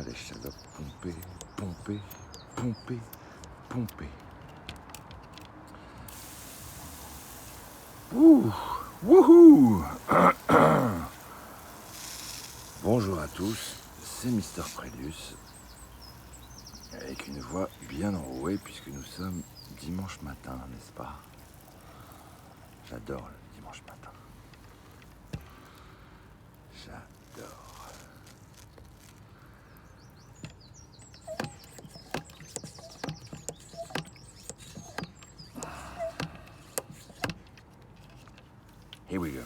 les chats doivent pomper, pomper, pomper, pomper. Ouh, wouhou. Bonjour à tous, c'est Mister Prélius, avec une voix bien enrouée puisque nous sommes dimanche matin, n'est-ce pas? J'adore le dimanche matin. J'adore. Here we go.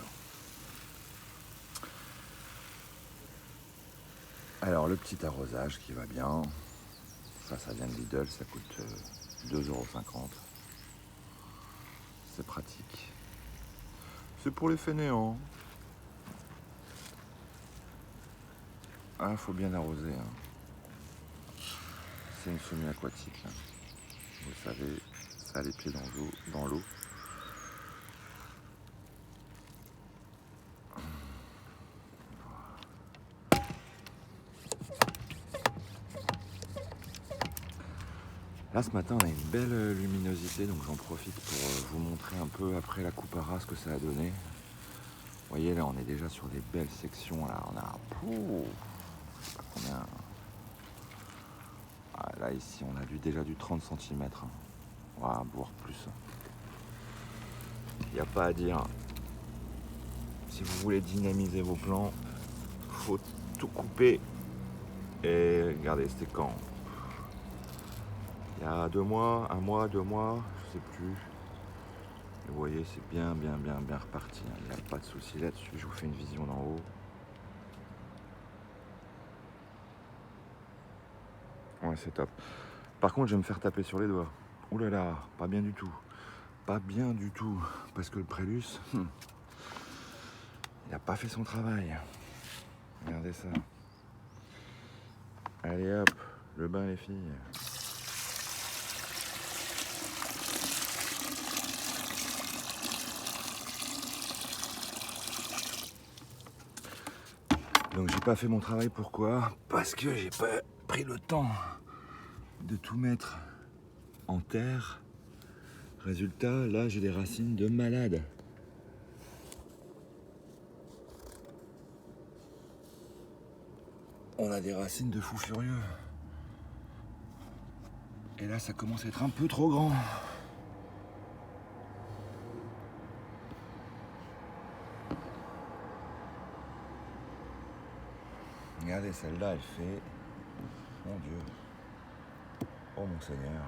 Alors le petit arrosage qui va bien, ça vient de Lidl, ça coûte 2,50 €. C'est pratique. C'est pour les fainéants. Ah, faut bien arroser. Hein. C'est une semi-aquatique. Hein. Vous savez, ça a les pieds dans l'eau. Là, ce matin, on a une belle luminosité, donc j'en profite pour vous montrer un peu après la coupe à ras ce que ça a donné. Vous voyez, là, on est déjà sur des belles sections. Là, on a... je sais pas combien... Ah, là, ici, on a déjà du 30 cm. Hein. Voilà, voire plus. Il n'y a pas à dire. Si vous voulez dynamiser vos plants, faut tout couper. Et regardez, c'était quand? Il y a 2 mois, 1 mois, 2 mois, je sais plus. Et vous voyez, c'est bien reparti. Il n'y a pas de souci là-dessus. Je vous fais une vision d'en haut. Ouais, c'est top. Par contre, je vais me faire taper sur les doigts. Ouh là là, pas bien du tout. Pas bien du tout. Parce que le Prélius, il n'a pas fait son travail. Regardez ça. Allez hop, le bain les filles. Donc j'ai pas fait mon travail, pourquoi? Parce que j'ai pas pris le temps de tout mettre en terre. Résultat, là j'ai des racines de malade. On a des racines de fou furieux. Et là ça commence à être un peu trop grand. Regardez, celle-là, elle fait... Mon Dieu. Oh mon Seigneur.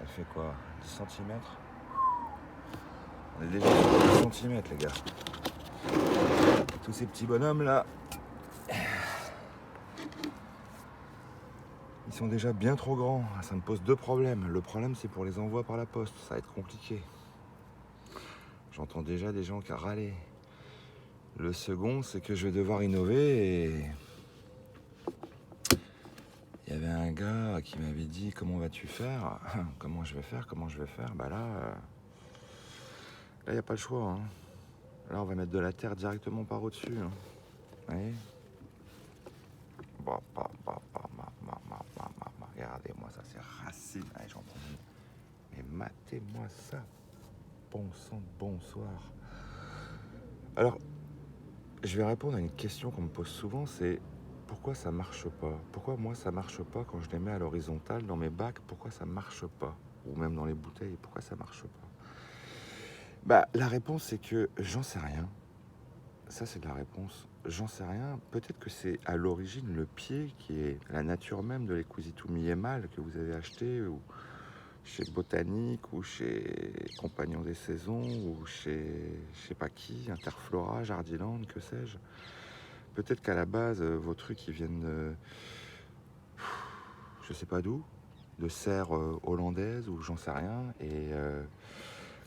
Elle fait quoi? 10 cm? On est déjà sur 10 cm, les gars. Tous ces petits bonhommes là, ils sont déjà bien trop grands. Ça me pose 2 problèmes. Le problème, c'est pour les envois par la poste. Ça va être compliqué. J'entends déjà des gens qui râlent. Le second, c'est que je vais devoir innover et... Il y avait un gars qui m'avait dit « Comment vas-tu faire ?»« Comment je vais faire? Bah là, il n'y a pas le choix. Hein. Là, on va mettre de la terre directement par au-dessus. Hein. Vous voyez? Regardez-moi ça, c'est racine. Allez, j'en prends une. Mais matez-moi ça. Bon sang, bonsoir. Alors, je vais répondre à une question qu'on me pose souvent, c'est pourquoi ça marche pas? Pourquoi moi ça marche pas quand je les mets à l'horizontale dans mes bacs? Pourquoi ça marche pas? Ou même dans les bouteilles, pourquoi ça marche pas? Bah, la réponse c'est que j'en sais rien. Ça c'est de la réponse. J'en sais rien. Peut-être que c'est à l'origine le pied qui est la nature même de l'Equisitum mâle que vous avez acheté ou chez Botanique ou chez Compagnon des Saisons ou chez je sais pas qui, Interflora, Jardiland, que sais-je. Peut-être qu'à la base, vos trucs, ils viennent de... Je sais pas d'où, de serre hollandaise ou j'en sais rien. Et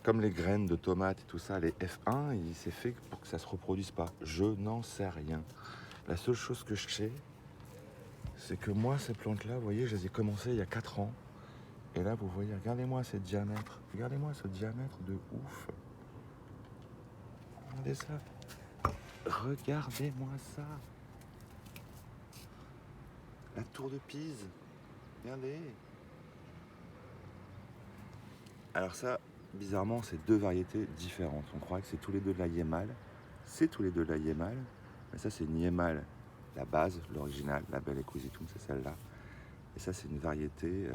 comme les graines de tomates et tout ça, les F1, il s'est fait pour que ça se reproduise pas. Je n'en sais rien. La seule chose que je sais, c'est que moi, ces plantes-là, vous voyez, je les ai commencées il y a 4 ans. Et là, vous voyez, regardez-moi ce diamètre. Regardez-moi ce diamètre de ouf. Regardez ça. Regardez-moi ça. La tour de Pise. Regardez. Alors ça, bizarrement, c'est deux variétés différentes. On croit que c'est tous les deux de la Yémal. C'est tous les deux de la Yémal. Mais ça, c'est une Yémal, la base, l'original, la Belle Equisitum, c'est celle-là. Et ça, c'est une variété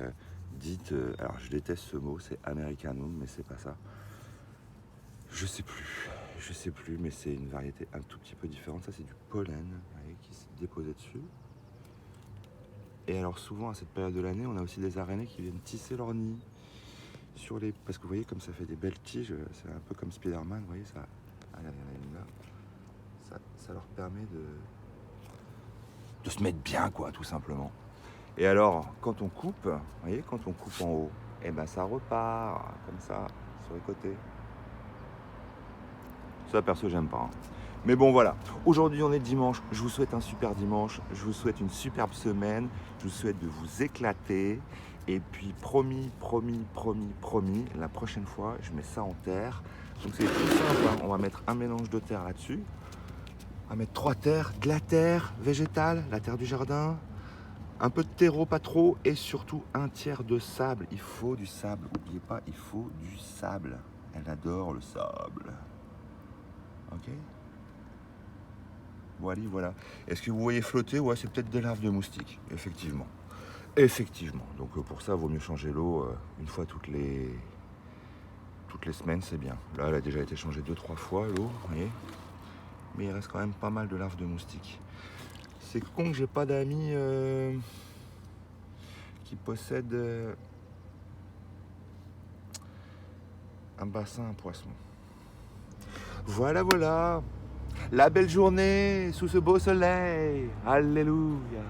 dite... alors, je déteste ce mot, c'est Americanum, mais c'est pas ça. Je sais plus, mais c'est une variété un tout petit peu différente. Ça, c'est du pollen, vous voyez, qui s'est déposé dessus. Et alors, souvent, à cette période de l'année, on a aussi des araignées qui viennent tisser leur nid. Sur les... Parce que vous voyez comme ça fait des belles tiges, c'est un peu comme Spider-Man, vous voyez ça. Ah, il y en a une là. Ça leur permet de se mettre bien, quoi, tout simplement. Et alors, quand on coupe, vous voyez, quand on coupe en haut, et ben ça repart, comme ça, sur les côtés. Ça, perso, j'aime pas. Mais bon, voilà. Aujourd'hui, on est dimanche. Je vous souhaite un super dimanche. Je vous souhaite une superbe semaine. Je vous souhaite de vous éclater. Et puis, promis, la prochaine fois, je mets ça en terre. Donc, c'est tout simple, hein. On va mettre un mélange de terre là-dessus. On va mettre 3 terres. De la terre végétale, la terre du jardin. Un peu de terreau, pas trop. Et surtout, un tiers de sable. Il faut du sable. N'oubliez pas, il faut du sable. Elle adore le sable. Ok ? Voilà. Est-ce que vous voyez flotter? Ouais, c'est peut-être des larves de moustiques, effectivement. Donc pour ça, il vaut mieux changer l'eau une fois toutes les semaines, c'est bien. Là, elle a déjà été changée 2-3 fois, l'eau, vous voyez. Mais il reste quand même pas mal de larves de moustiques. C'est con que j'ai pas d'amis qui possèdent un bassin à poissons. Voilà. La belle journée sous ce beau soleil. Alléluia.